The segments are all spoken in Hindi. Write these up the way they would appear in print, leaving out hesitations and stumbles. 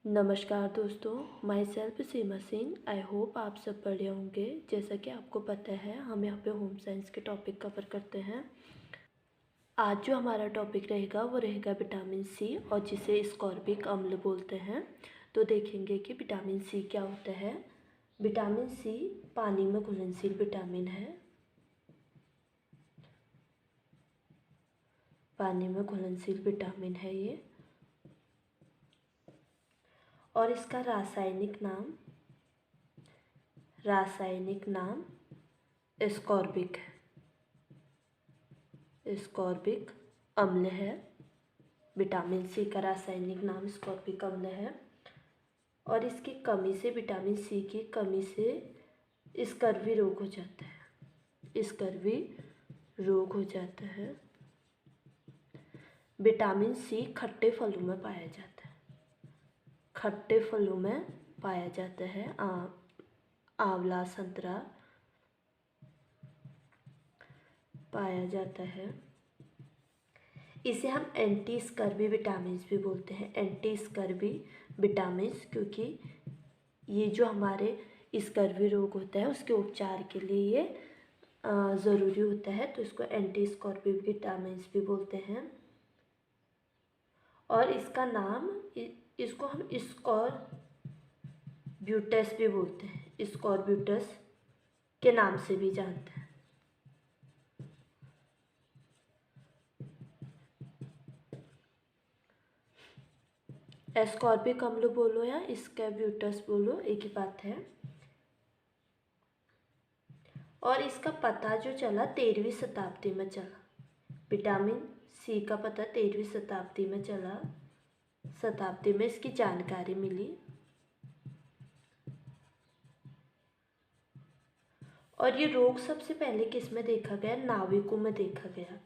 नमस्कार दोस्तों, my self Seema Singh. I hope आप सब बढ़िया होंगे। जैसा कि आपको पता है, हम यहाँ पे होम साइंस के टॉपिक कवर करते हैं। आज जो हमारा टॉपिक रहेगा वो रहेगा विटामिन सी, और जिसे स्कॉर्बिक अम्ल बोलते हैं। तो देखेंगे कि विटामिन सी क्या होता है। विटामिन सी पानी में घुलनशील विटामिन है। पानी में घुलनशील विटामिन है ये। और इसका रासायनिक नाम स्कॉर्बिक अम्ल है। विटामिन सी का रासायनिक नाम स्कॉर्बिक अम्ल है। और इसकी कमी से, विटामिन सी की कमी से स्कर्वी रोग हो जाता है। विटामिन सी खट्टे फलों में पाया जाता है। आंवला, संतरा पाया जाता है। इसे हम एंटी स्कर्वी विटामिन भी बोलते हैं। एंटी स्कर्वी विटामिन, क्योंकि ये जो हमारे स्कर्वी रोग होता है उसके उपचार के लिए ये ज़रूरी होता है। तो इसको एंटी स्कर्वी विटामिन भी बोलते हैं। और इसका नाम, इसको हम स्कॉर्ब्यूटस भी बोलते हैं। स्कॉर्ब्यूटस के नाम से भी जानते हैं। एस्कॉर्बिक अम्ल बोलो या स्कैब्यूटस बोलो, एक ही बात है। और इसका पता जो चला 13वीं शताब्दी में चला। विटामिन सी का पता 13वीं शताब्दी में चला। शताब्दी में इसकी जानकारी मिली। और ये रोग सबसे पहले किस में देखा गया? नाविकों में देखा गया।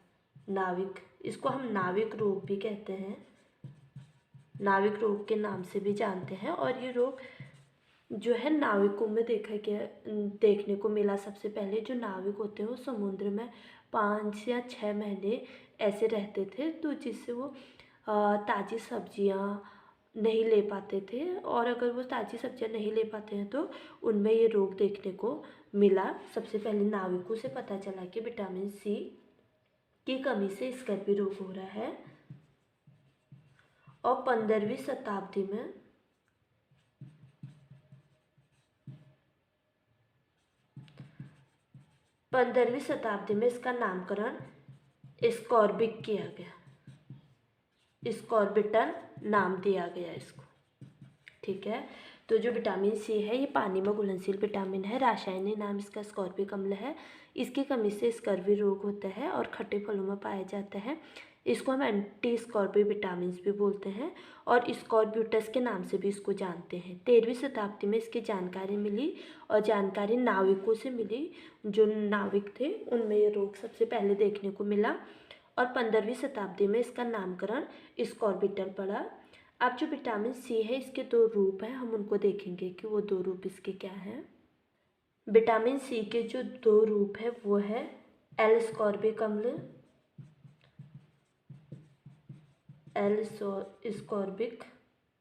नाविक, इसको हम नाविक रोग भी कहते हैं। नाविक रोग के नाम से भी जानते हैं। और ये रोग जो है नाविकों में देखने को मिला। सबसे पहले जो नाविक होते हैं वो समुद्र में 5 या 6 महीने ऐसे रहते थे, तो जिससे वो ताज़ी सब्जियां नहीं ले पाते थे। और अगर वो ताज़ी सब्जियां नहीं ले पाते हैं तो उनमें ये रोग देखने को मिला। सबसे पहले नाविकों से पता चला कि विटामिन सी की कमी से स्कर्वी रोग हो रहा है। और 15वीं शताब्दी में इसका नामकरण स्कॉर्बिक किया गया। स्कॉर्बिटन नाम दिया गया इसको। ठीक है। तो जो विटामिन सी है ये पानी में घुलनशील विटामिन है। रासायनिक नाम इसका स्कॉर्बिक अम्ल है। इसकी कमी से स्कर्वी रोग होता है और खट्टे फलों में पाया जाता है। इसको हम एंटी स्कॉर्बी विटामिन भी बोलते हैं। और स्कॉर्ब्यूटस के नाम से भी इसको जानते हैं। 13वीं शताब्दी में इसकी जानकारी मिली, और जानकारी नाविकों से मिली। जो नाविक थे उनमें ये रोग सबसे पहले देखने को मिला। और 15वीं शताब्दी में इसका नामकरण स्कॉर्बिटल पड़ा। अब जो विटामिन सी है इसके 2 रूप हैं, हम उनको देखेंगे कि वो 2 रूप इसके क्या हैं। विटामिन सी के जो 2 रूप है वो है एल स्कॉर्बिक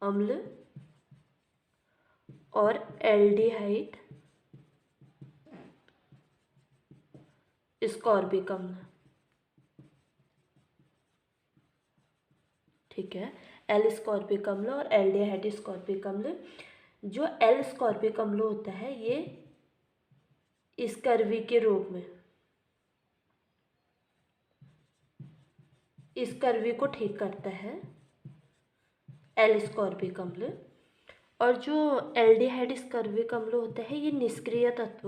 अम्ल और एल्डिहाइड स्कॉर्बिक अम्ल। ठीक है। एल स्कॉर्बिक अम्ल और एल्डिहाइड स्कॉर्बिक अम्ल। जो एल स्कॉर्बिक अम्ल होता है ये स्कर्वी के रोग में, स्कर्वी को ठीक करता है, एल स्कॉर्बिक अम्ल। और जो एल्डिहाइड स्कर्विक अम्ल होता है ये निष्क्रिय तत्व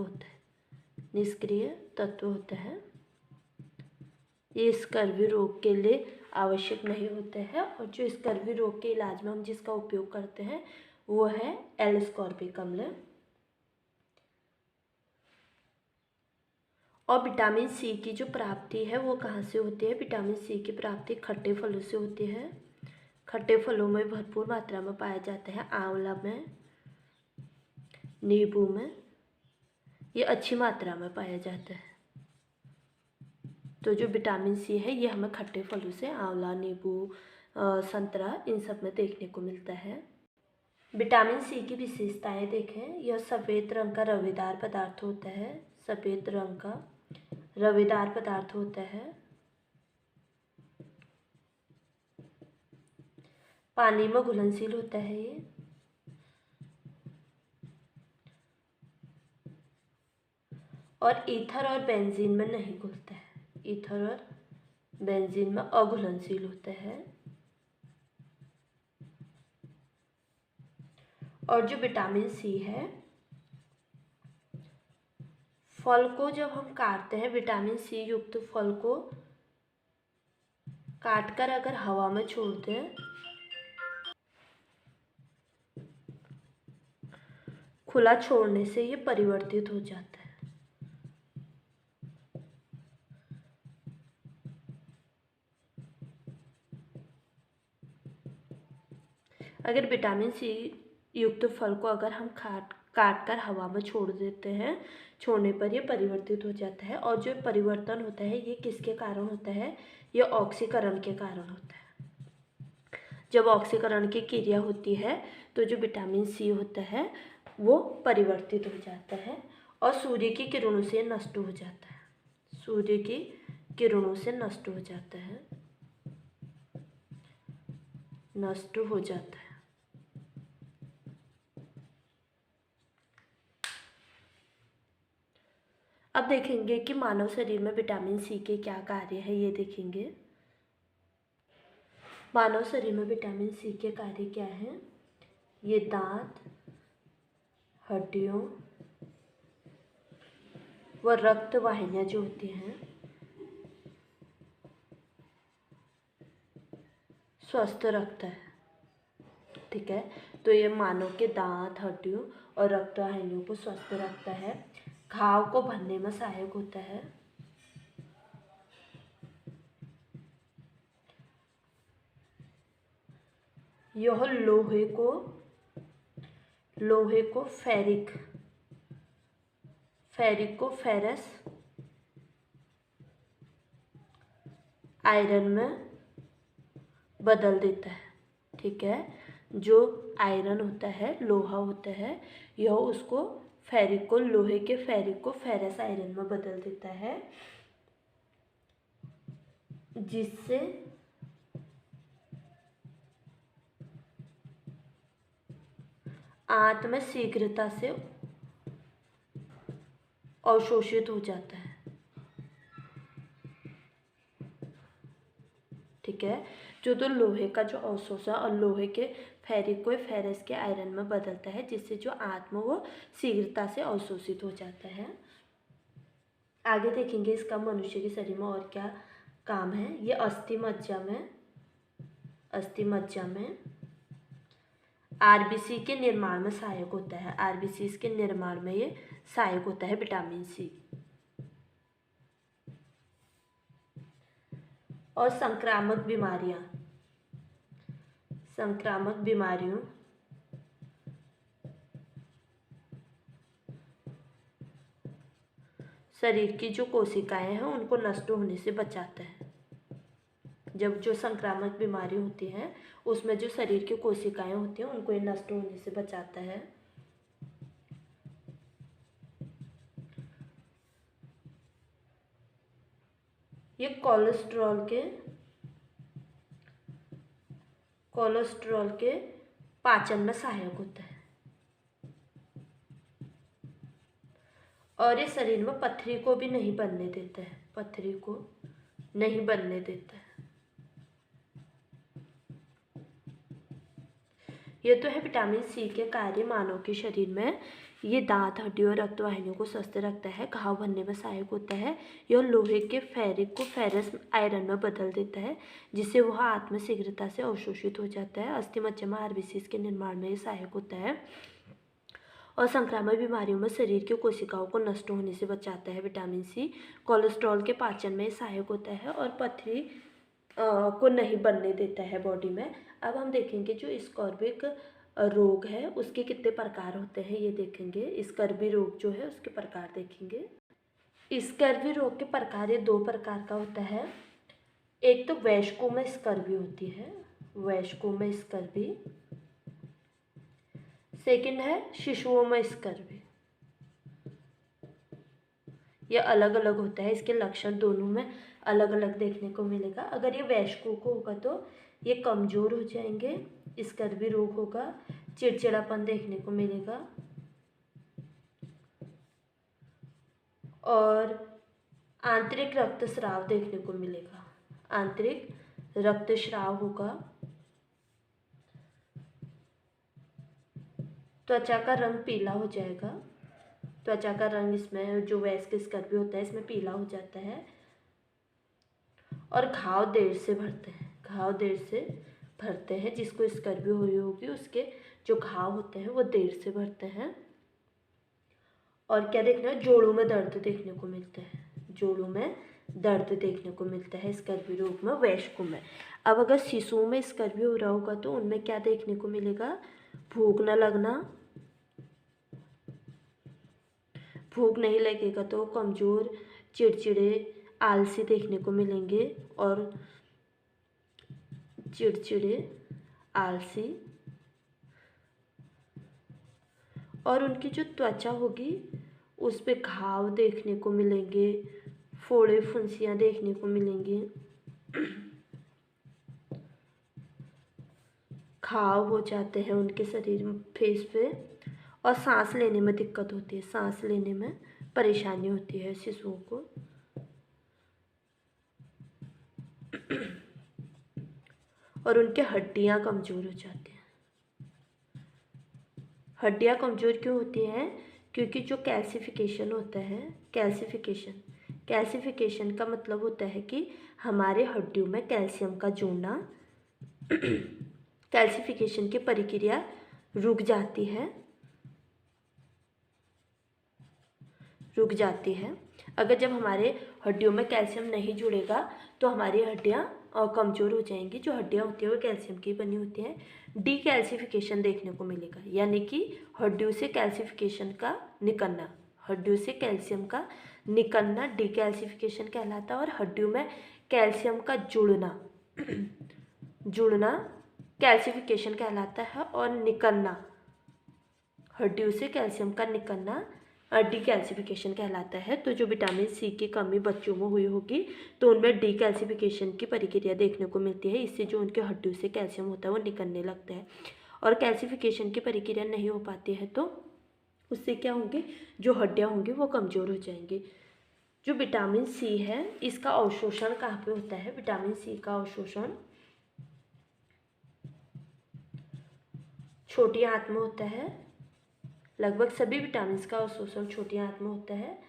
होता है। ये स्कर्वी रोग के लिए आवश्यक नहीं होते हैं। और जो स्कर्वी रोग के इलाज में हम जिसका उपयोग करते हैं वो है एल स्कॉर्बिक अम्ल। और विटामिन सी की जो प्राप्ति है वो कहाँ से होती है? विटामिन सी की प्राप्ति खट्टे फलों से होती है। खट्टे फलों में भरपूर मात्रा में पाया जाता है। आंवला में, नींबू में ये अच्छी मात्रा में पाया जाता है। तो जो विटामिन सी है ये हमें खट्टे फलों से, आंवला, नींबू, संतरा, इन सब में देखने को मिलता है। विटामिन सी की विशेषताएं देखें। यह सफ़ेद रंग का रवेदार पदार्थ होता है। सफ़ेद रंग का रवेदार पदार्थ होता है। पानी में घुलनशील होता है ये। और ईथर और बेंजीन में नहीं घुलता है। ईथर और बेंजीन में अघुलनशील होता है। और जो विटामिन सी है, फल को जब हम काटते हैं, विटामिन सी युक्त फल को काटकर अगर हवा में छोड़ते हैं, खुला छोड़ने से ये परिवर्तित हो जाता है। अगर विटामिन सी युक्त फल को अगर हम काट कर हवा में छोड़ देते हैं, छोड़ने पर ये परिवर्तित हो जाता है। और जो परिवर्तन होता है ये किसके कारण होता है? ये ऑक्सीकरण के कारण होता है। जब ऑक्सीकरण की क्रिया होती है तो जो विटामिन सी होता है वो परिवर्तित हो जाता है और सूर्य की किरणों से नष्ट हो जाता है। सूर्य की किरणों से नष्ट हो जाता है, नष्ट हो जाता है। अब देखेंगे कि मानव शरीर में विटामिन सी के क्या कार्य है, ये देखेंगे। मानव शरीर में विटामिन सी के कार्य क्या हैं? ये दांत, हड्डियों व रक्त वाहिनियाँ जो होती हैं स्वस्थ रखता है। ठीक है, तो ये मानव के दांत, हड्डियों और रक्त वाहिनियों को स्वस्थ रखता है। घाव को भरने में सहायक होता है। यह लोहे को फेरिक को फेरस आयरन में बदल देता है। ठीक है, जो आयरन होता है, लोहा होता है, यह उसको लोहे के फेरिक को फेरस आयरन में बदल देता है, जिससे आंत में शीघ्रता से अवशोषित हो जाता है। ठीक है, जो तो लोहे का जो अवशोषण और लोहे के फेरिक को फेरस के आयरन में बदलता है, जिससे जो आत्मा वो शीघ्रता से अवशोषित हो जाता है। आगे देखेंगे इसका मनुष्य के शरीर में और क्या काम है। ये अस्थि मज्जा में आरबीसी के निर्माण में सहायक होता है। आरबीसी के निर्माण में ये सहायक होता है विटामिन सी। और संक्रामक बीमारियों शरीर की जो कोशिकाएं हैं उनको नष्ट होने से बचाता है। जब जो संक्रामक बीमारी होती है उसमें जो शरीर की कोशिकाएं होती हैं उनको ये नष्ट होने से बचाता है। ये कोलेस्ट्रॉल के पाचन में सहायक होता है। और ये शरीर में पथरी को भी नहीं बनने देता है। पथरी को नहीं बनने देता है। ये तो है विटामिन सी के कार्य मानव के शरीर में। ये दांत, हड्डियों और रक्त वाहिनियों को स्वस्थ रखता है, घाव भरने में सहायक होता है। यह लोहे के फेरिक को फेरस आयरन में बदल देता है, जिससे वह आत्म शीघ्रता से अवशोषित हो जाता है। अस्थि मज्जा में आरबीसी के निर्माण में सहायक होता है और संक्रामक बीमारियों में शरीर की कोशिकाओं को नष्ट होने से बचाता है। विटामिन सी कोलेस्ट्रॉल के पाचन में सहायक होता है और पथरी को नहीं बनने देता है बॉडी में। अब हम देखेंगे जो स्कॉर्बिक रोग है उसके कितने प्रकार होते हैं, ये देखेंगे। स्कर्वी रोग जो है उसके प्रकार देखेंगे। स्कर्वी रोग के प्रकार ये 2 प्रकार का होता है। एक तो वैश्कोमा स्कर्वी होती है, वैश्कोमा स्कर्वी, सेकंड है शिशुओं में स्कर्वी। ये अलग अलग होता है, इसके लक्षण दोनों में अलग अलग देखने को मिलेगा। अगर ये वयस्कों को होगा तो ये कमज़ोर हो जाएंगे, स्कर्वी रोग होगा, चिड़चिड़ापन देखने को मिलेगा और आंतरिक रक्तस्राव देखने को मिलेगा। आंतरिक रक्तस्राव होगा, त्वचा का रंग पीला हो जाएगा। त्वचा का रंग इसमें जो वयस्क स्कर्वी होता है इसमें पीला हो जाता है और घाव देर से भरते हैं। घाव देर से भरते हैं, जिसको स्कर्वी हुई होगी उसके जो घाव होते हैं वो देर से भरते हैं। और क्या देखना है, जोड़ों में दर्द देखने को मिलता है। जोड़ों में दर्द देखने को मिलता है स्कर्वी रोग में, वयस्कों में। अब अगर शिशुओं में स्कर्वी हो रहा होगा तो उनमें क्या देखने को मिलेगा, भूख न लगना, भूख नहीं लगेगा तो कमज़ोर, चिड़चिड़े, आलसी देखने को मिलेंगे और चिड़चिड़े, आलसी। और उनकी जो त्वचा होगी उस पे घाव देखने को मिलेंगे, फोड़े फुंसियाँ देखने को मिलेंगी, घाव हो जाते हैं उनके शरीर में, फेस पे। और सांस लेने में दिक्कत होती है, सांस लेने में परेशानी होती है शिशुओं को। और उनके हड्डियां कमज़ोर हो जाती हैं। हड्डियां कमज़ोर क्यों होती हैं, क्योंकि जो कैल्सिफिकेशन होता है, कैल्सिफिकेशन का मतलब होता है कि हमारे हड्डियों में कैल्शियम का जुड़ना, कैल्सिफिकेशन की प्रक्रिया रुक जाती है। अगर जब हमारे हड्डियों में कैल्शियम नहीं जुड़ेगा तो हमारी हड्डियां कमज़ोर हो जाएंगी। जो हड्डियां होती हैं वो कैल्शियम की बनी होती हैं। डीकैल्सिफिकेशन देखने को मिलेगा, यानी कि हड्डियों से कैल्सिफिकेशन का निकलना, हड्डियों से कैल्शियम का निकलना डीकैल्सिफिकेशन कहलाता है। और हड्डियों में कैल्शियम का जुड़ना कैल्सिफिकेशन कहलाता है। और निकलना, हड्डियों से कैल्शियम का निकलना डीकैल्सिफिकेशन कहलाता है। तो जो विटामिन सी की कमी बच्चों में हुई होगी तो उनमें डीकैल्सिफिकेशन की प्रक्रिया देखने को मिलती है। इससे जो उनके हड्डियों से कैल्शियम होता है वो निकलने लगता है। और कैल्सिफिकेशन की प्रक्रिया नहीं हो पाती है तो उससे क्या होंगे, जो हड्डियाँ होंगी वो कमज़ोर हो जाएंगी। जो विटामिन सी है इसका अवशोषण कहाँ पे होता है, विटामिन सी का अवशोषण छोटी आंत में होता है। लगभग सभी विटामिन का अवशोषण छोटी आंत में होता है।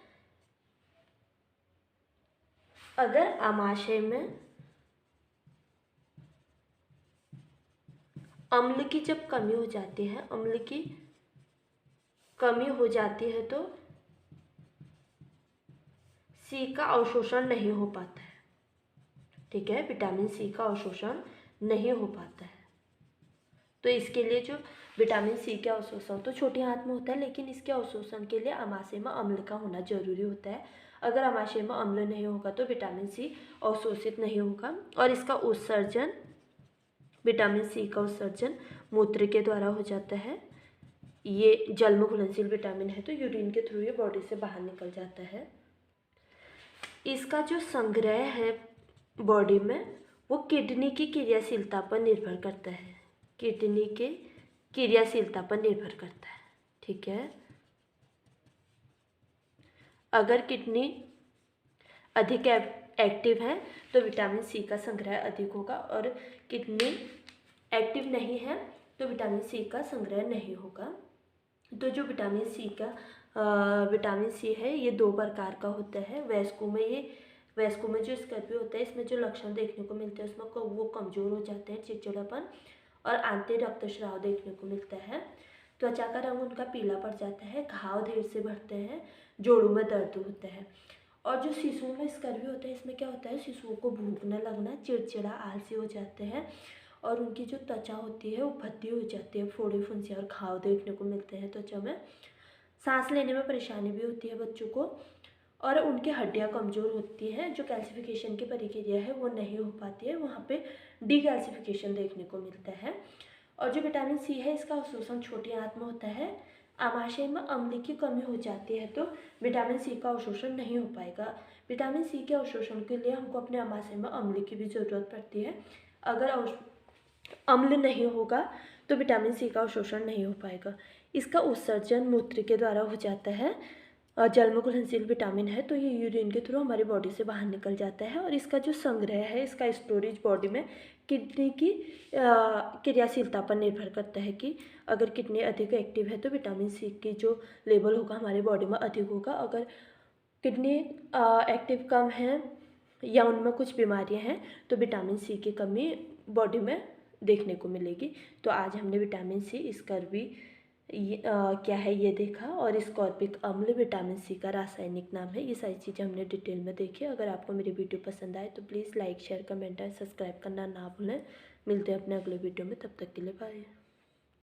अगर आमाशय में अम्ल की जब कमी हो जाती है, अम्ल की कमी हो जाती है तो सी का अवशोषण नहीं हो पाता है। ठीक है, विटामिन सी का अवशोषण नहीं हो पाता है। तो इसके लिए जो विटामिन सी का अवशोषण तो छोटी आंत में होता है, लेकिन इसके अवशोषण के लिए आमाशय में अम्ल का होना जरूरी होता है। अगर आमाशय में अम्ल नहीं होगा तो विटामिन सी अवशोषित नहीं होगा। और इसका उत्सर्जन, विटामिन सी का उत्सर्जन मूत्र के द्वारा हो जाता है। ये जल में घुलनशील विटामिन है तो यूरिन के थ्रू ये बॉडी से बाहर निकल जाता है। इसका जो संग्रह है बॉडी में वो किडनी की क्रियाशीलता पर निर्भर करता है, किडनी के क्रियाशीलता पर निर्भर करता है। ठीक है, अगर किडनी अधिक एक्टिव है तो विटामिन सी का संग्रह अधिक होगा, और किडनी एक्टिव नहीं है तो विटामिन सी का संग्रह नहीं होगा। तो जो विटामिन सी है ये दो प्रकार का होता है। वयस्कों में जो स्कर्वी होता है इसमें जो लक्षण देखने को मिलते हैं उसमें वो कमज़ोर हो जाते हैं, चिड़चिड़ापन और आंतरिक रक्तस्राव देखने को मिलता है। त्वचा का रंग उनका पीला पड़ जाता है, घाव देर से बढ़ते हैं, जोड़ों में दर्द होता है। और जो शिशुओं में स्कर्वी होता है इसमें क्या होता है, शिशुओं को भूख न लगना, चिड़चिड़ा, आलसी हो जाते हैं और उनकी जो त्वचा होती है वो भद्दी हो जाती है, फोड़े फुंसियाँ और घाव देखने को मिलते हैं त्वचा में। सांस लेने में परेशानी भी होती है बच्चों को और उनकी हड्डियाँ कमज़ोर होती हैं। जो कैल्सिफिकेशन की प्रक्रिया है वो नहीं हो पाती है, वहाँ पे डीकैल्सिफिकेशन देखने को मिलता है। और जो विटामिन सी है इसका अवशोषण छोटी आंत में होता है। आमाशय में अम्ल की कमी हो जाती है तो विटामिन सी का अवशोषण नहीं हो पाएगा। विटामिन सी के अवशोषण के लिए हमको अपने आमाशय में अम्ल की भी ज़रूरत पड़ती है। अगर अम्ल नहीं होगा तो विटामिन सी का अवशोषण नहीं हो पाएगा। इसका उत्सर्जन मूत्र के द्वारा हो जाता है। जल में घुलनशील विटामिन है तो ये यूरिन के थ्रू हमारी बॉडी से बाहर निकल जाता है और इसका जो संग्रह है, इसका स्टोरेज बॉडी में किडनी की क्रियाशीलता पर निर्भर करता है कि अगर किडनी अधिक एक्टिव है तो विटामिन सी की जो लेवल होगा हमारी बॉडी में अधिक होगा। अगर किडनी एक्टिव कम है या उनमें कुछ बीमारियां हैं तो विटामिन सी की कमी बॉडी में देखने को मिलेगी। तो आज हमने विटामिन सी, स्कर्वी क्या है ये देखा, और स्कॉर्बिक अम्ल विटामिन सी का रासायनिक नाम है। ये सारी चीज़ें हमने डिटेल में देखी। अगर आपको मेरी वीडियो पसंद आए तो please like, share, comment and subscribe करना ना भूलें। मिलते हैं अपने अगले वीडियो में, तब तक के लिए बाय।